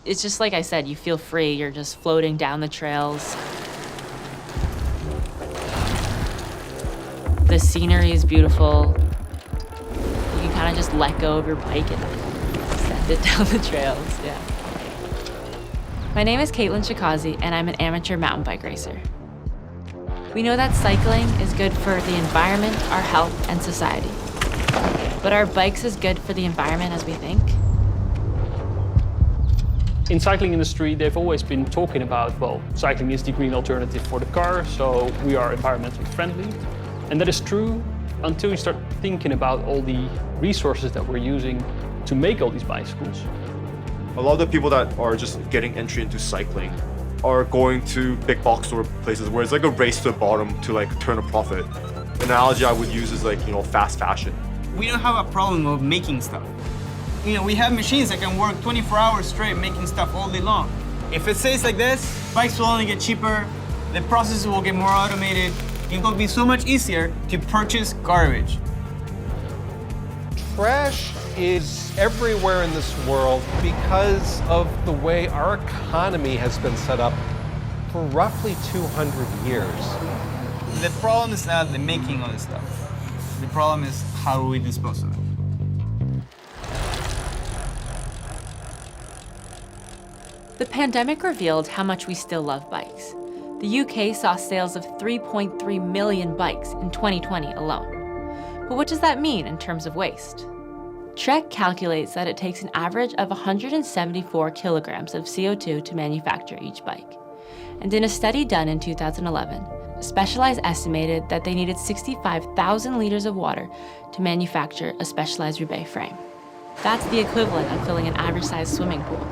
It's just like I said, you feel free. You're just floating down the trails. The scenery is beautiful. You can kind of just let go of your bike and send it down the trails, yeah. My name is Caitlin Shikazi, and I'm an amateur mountain bike racer. We know that cycling is good for the environment, our health, and society. But are bikes as good for the environment as we think? In cycling industry, they've always been talking about, well, cycling is the green alternative for the car, so we are environmentally friendly. And that is true until you start thinking about all the resources that we're using to make all these bicycles. A lot of the people that are just getting entry into cycling are going to big box store places where it's like a race to the bottom to like turn a profit. An analogy I would use is like, fast fashion. We don't have a problem of making stuff. We have machines that can work 24 hours straight making stuff all day long. If it stays like this, bikes will only get cheaper, the processes will get more automated, it will be so much easier to purchase garbage. Trash is everywhere in this world because of the way our economy has been set up for roughly 200 years. The problem is not the making of the stuff. The problem is how do we dispose of it. The pandemic revealed how much we still love bikes. The UK saw sales of 3.3 million bikes in 2020 alone. But what does that mean in terms of waste? Trek calculates that it takes an average of 174 kilograms of CO2 to manufacture each bike. And in a study done in 2011, Specialized estimated that they needed 65,000 liters of water to manufacture a Specialized Roubaix frame. That's the equivalent of filling an average-sized swimming pool.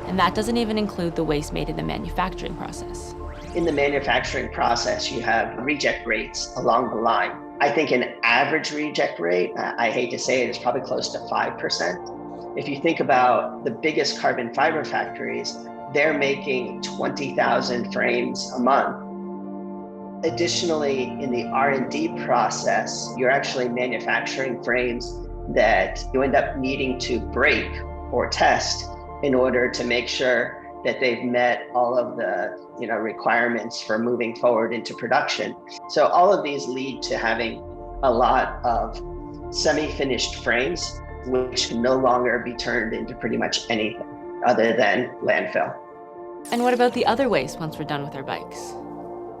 And that doesn't even include the waste made in the manufacturing process. In the manufacturing process, you have reject rates along the line. I think an average reject rate, I hate to say it, is probably close to 5%. If you think about the biggest carbon fiber factories, they're making 20,000 frames a month. Additionally, in the R&D process, you're actually manufacturing frames that you end up needing to break or test in order to make sure that they've met all of the requirements for moving forward into production. So all of these lead to having a lot of semi-finished frames, which can no longer be turned into pretty much anything other than landfill. And what about the other waste once we're done with our bikes?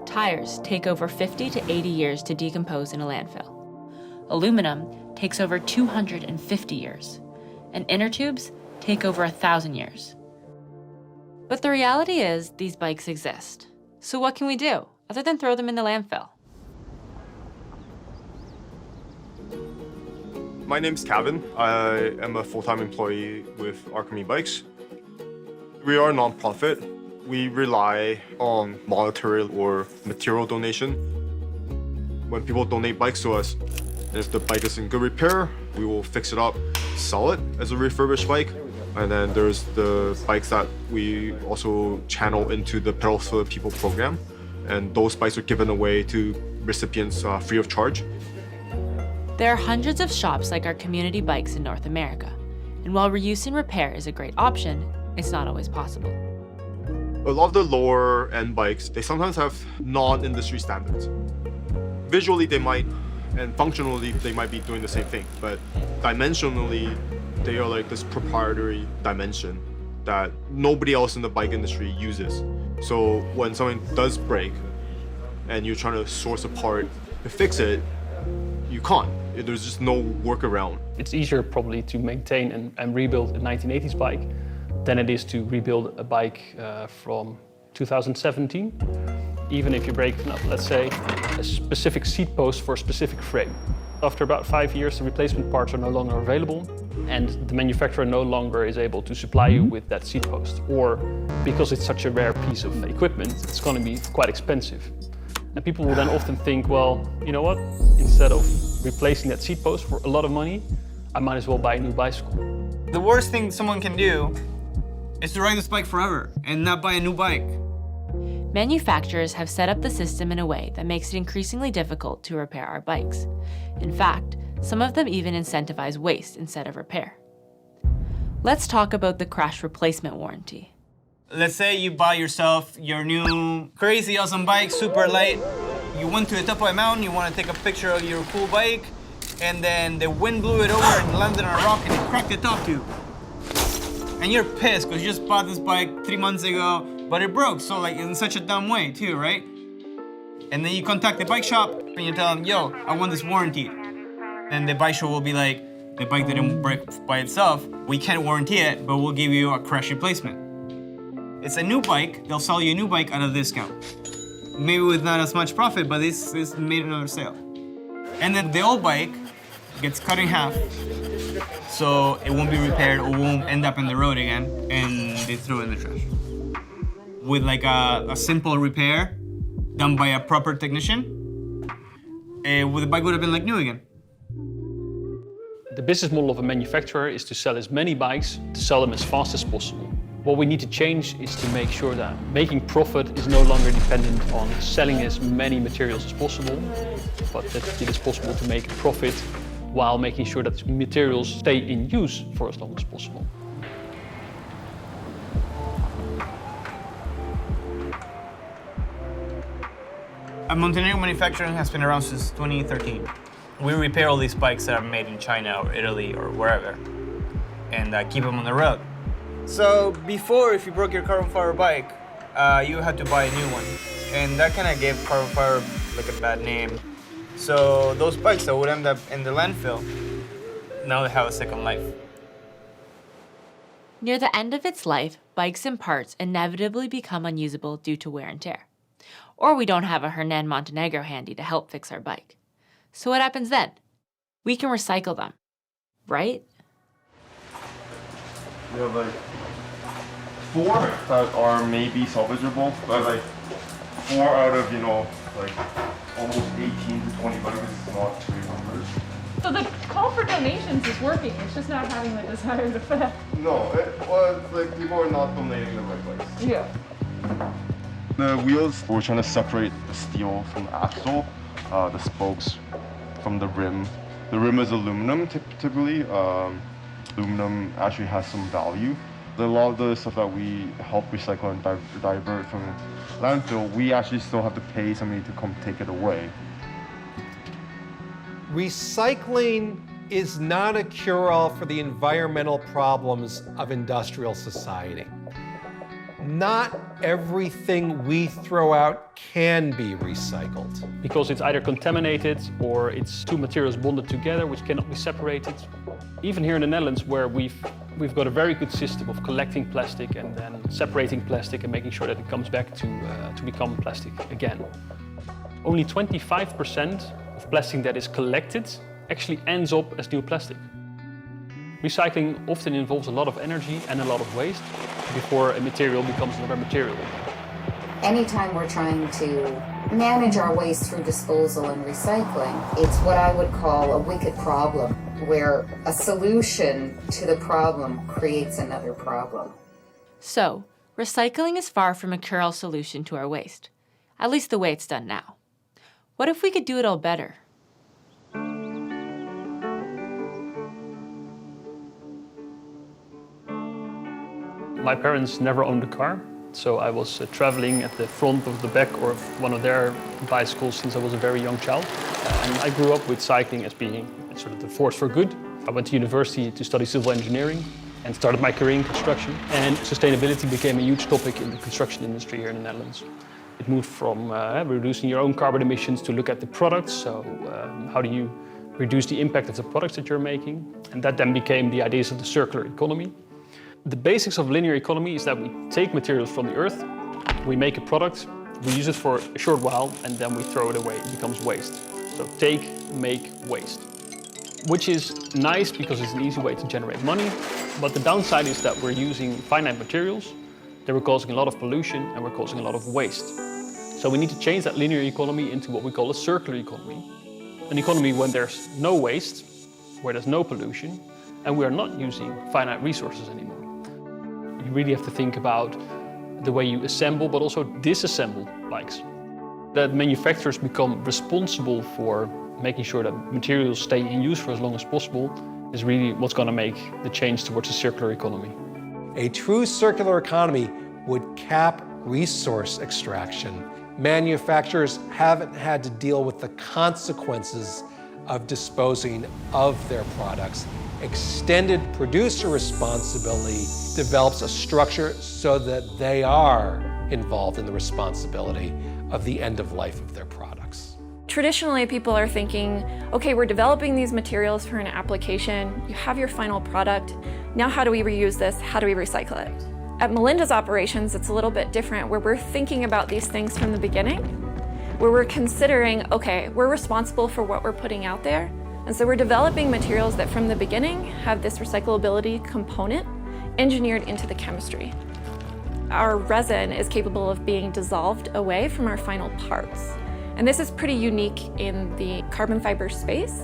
Tires take over 50 to 80 years to decompose in a landfill. Aluminum takes over 250 years. And inner tubes take over 1,000 years. But the reality is, these bikes exist. So what can we do, other than throw them in the landfill? My name's Kevin. I am a full-time employee with Archemy Bikes. We are a non-profit. We rely on monetary or material donation. When people donate bikes to us, if the bike is in good repair, we will fix it up, sell it as a refurbished bike. And then there's the bikes that we also channel into the Pedals for the People program. And those bikes are given away to recipients free of charge. There are hundreds of shops like our community bikes in North America. And while reuse and repair is a great option, it's not always possible. A lot of the lower end bikes, they sometimes have non-industry standards. Visually they might, and functionally they might be doing the same thing, but dimensionally they are like this proprietary dimension that nobody else in the bike industry uses. So when something does break and you're trying to source a part to fix it, you can't. There's just no workaround. It's easier probably to maintain and rebuild a 1980s bike than it is to rebuild a bike from 2017. Even if you break, let's say, a specific seat post for a specific frame. After about 5 years, the replacement parts are no longer available, and the manufacturer no longer is able to supply you with that seat post. Or because it's such a rare piece of equipment, it's going to be quite expensive. And people will then often think, well, you know what? Instead of replacing that seat post for a lot of money, I might as well buy a new bicycle. The worst thing someone can do is to ride this bike forever and not buy a new bike. Manufacturers have set up the system in a way that makes it increasingly difficult to repair our bikes. In fact, some of them even incentivize waste instead of repair. Let's talk about the crash replacement warranty. Let's say you buy yourself your new crazy awesome bike, super light. You went to the top of a mountain, you want to take a picture of your cool bike, and then the wind blew it over and landed on a rock and it cracked the top tube. And you're pissed because you just bought this bike 3 months ago, but it broke, so like in such a dumb way too, right? And then you contact the bike shop and you tell them, yo, I want this warranty. And the bike shop will be like, the bike didn't break by itself, we can't warranty it, but we'll give you a crash replacement. It's a new bike, they'll sell you a new bike at a discount. Maybe with not as much profit, but this made another sale. And then the old bike gets cut in half, so it won't be repaired or won't end up in the road again, and they throw it in the trash. With like a simple repair done by a proper technician, the bike would have been like new again. The business model of a manufacturer is to sell as many bikes, to sell them as fast as possible. What we need to change is to make sure that making profit is no longer dependent on selling as many materials as possible, but that it is possible to make a profit while making sure that materials stay in use for as long as possible. Montenegro manufacturing has been around since 2013. We repair all these bikes that are made in China or Italy or wherever and keep them on the road. So before, if you broke your carbon fiber bike, you had to buy a new one. And that kind of gave carbon fiber like a bad name. So those bikes that would end up in the landfill, now they have a second life. Near the end of its life, bikes and parts inevitably become unusable due to wear and tear. Or we don't have a Hernan Montenegro handy to help fix our bike. So what happens then? We can recycle them, right? We have like 4 that are maybe salvageable, but like 4 out of, like almost 18 to 20 bikes is not great numbers. So the call for donations is working, it's just not having the desired effect. No, it's like people are not donating the right bikes. Yeah. The wheels, we're trying to separate the steel from the axle, the spokes from the rim. The rim is aluminum typically. Aluminum actually has some value. A lot of the stuff that we help recycle and divert from landfill, we actually still have to pay somebody to come take it away. Recycling is not a cure-all for the environmental problems of industrial society. Not everything we throw out can be recycled. Because it's either contaminated or it's 2 materials bonded together which cannot be separated. Even here in the Netherlands, where we've got a very good system of collecting plastic and then separating plastic and making sure that it comes back to become plastic again. Only 25% of plastic that is collected actually ends up as new plastic. Recycling often involves a lot of energy and a lot of waste before a material becomes another material. Anytime we're trying to manage our waste through disposal and recycling, it's what I would call a wicked problem, where a solution to the problem creates another problem. So, recycling is far from a cure-all solution to our waste, at least the way it's done now. What if we could do it all better? My parents never owned a car, so I was traveling at the front of the back or of one of their bicycles since I was a very young child. And I grew up with cycling as being sort of the force for good. I went to university to study civil engineering and started my career in construction. And sustainability became a huge topic in the construction industry here in the Netherlands. It moved from reducing your own carbon emissions to look at the products. So how do you reduce the impact of the products that you're making? And that then became the ideas of the circular economy. The basics of linear economy is that we take materials from the earth, we make a product, we use it for a short while, and then we throw it away. It becomes waste. So take, make, waste. Which is nice because it's an easy way to generate money, but the downside is that we're using finite materials, that we're causing a lot of pollution, and we're causing a lot of waste. So we need to change that linear economy into what we call a circular economy. An economy when there's no waste, where there's no pollution, and we are not using finite resources anymore. You really have to think about the way you assemble, but also disassemble bikes. That manufacturers become responsible for making sure that materials stay in use for as long as possible is really what's going to make the change towards a circular economy. A true circular economy would cap resource extraction. Manufacturers haven't had to deal with the consequences of disposing of their products. Extended producer responsibility develops a structure so that they are involved in the responsibility of the end of life of their products. Traditionally, people are thinking, okay, we're developing these materials for an application, you have your final product, now how do we reuse this, how do we recycle it? At Melinda's operations, it's a little bit different, where we're thinking about these things from the beginning, where we're considering, okay, we're responsible for what we're putting out there, and so we're developing materials that from the beginning have this recyclability component engineered into the chemistry. Our resin is capable of being dissolved away from our final parts. And this is pretty unique in the carbon fiber space,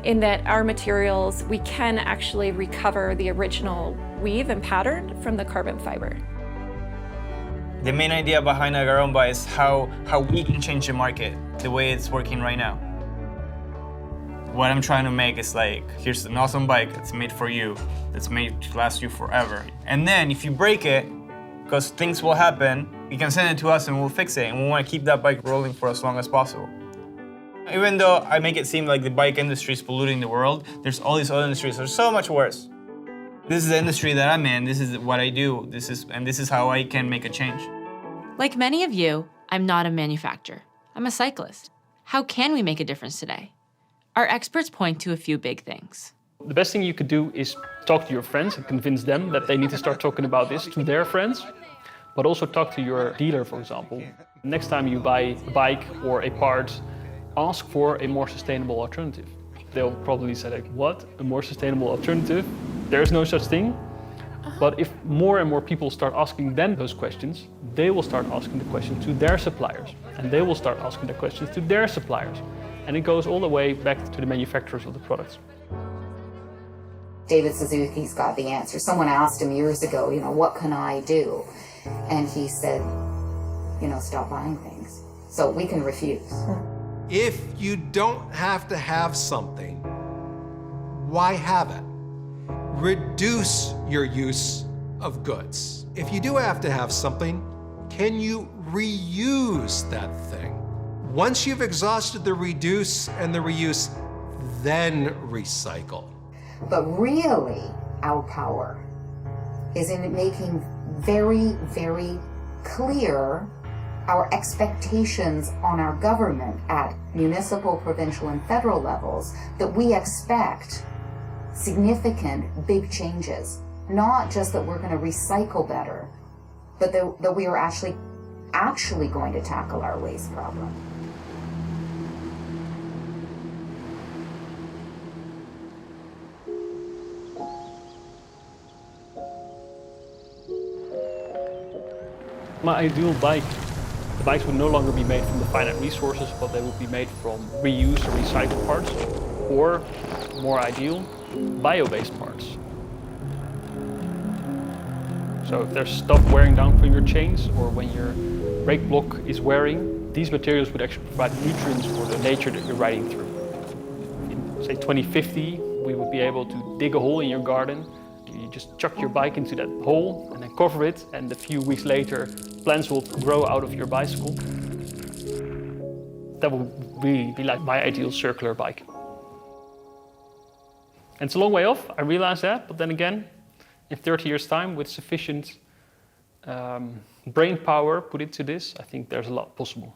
in that our materials, we can actually recover the original weave and pattern from the carbon fiber. The main idea behind Agaromba is how we can change the market the way it's working right now. What I'm trying to make is like, here's an awesome bike that's made for you, that's made to last you forever. And then if you break it, because things will happen, you can send it to us and we'll fix it. And we want to keep that bike rolling for as long as possible. Even though I make it seem like the bike industry is polluting the world, there's all these other industries that are so much worse. This is the industry that I'm in, this is what I do, this is how I can make a change. Like many of you, I'm not a manufacturer. I'm a cyclist. How can we make a difference today? Our experts point to a few big things. The best thing you could do is talk to your friends and convince them that they need to start talking about this to their friends, but also talk to your dealer, for example. Next time you buy a bike or a part, ask for a more sustainable alternative. They'll probably say like, what? A more sustainable alternative? There's no such thing. But if more and more people start asking them those questions, they will start asking the questions to their suppliers, and they will start asking the questions to their suppliers. And it goes all the way back to the manufacturers of the products. David Suzuki's got the answer. Someone asked him years ago, what can I do? And he said, stop buying things. So we can refuse. If you don't have to have something, why have it? Reduce your use of goods. If you do have to have something, can you reuse that thing? Once you've exhausted the reduce and the reuse, then recycle. But really, our power is in making very, very clear our expectations on our government at municipal, provincial, and federal levels that we expect significant, big changes. Not just that we're going to recycle better, but that we are actually going to tackle our waste problem. My ideal bike, the bikes would no longer be made from the finite resources, but they would be made from reused or recycled parts, or, more ideal, bio-based parts. So if there's stuff wearing down from your chains, or when your brake block is wearing, these materials would actually provide nutrients for the nature that you're riding through. In, say, 2050, we would be able to dig a hole in your garden. You just chuck your bike into that hole and then cover it, and a few weeks later, plants will grow out of your bicycle. That would really be like my ideal circular bike. And it's a long way off, I realize that, but then again, in 30 years' time, with sufficient brain power put into this, I think there's a lot possible.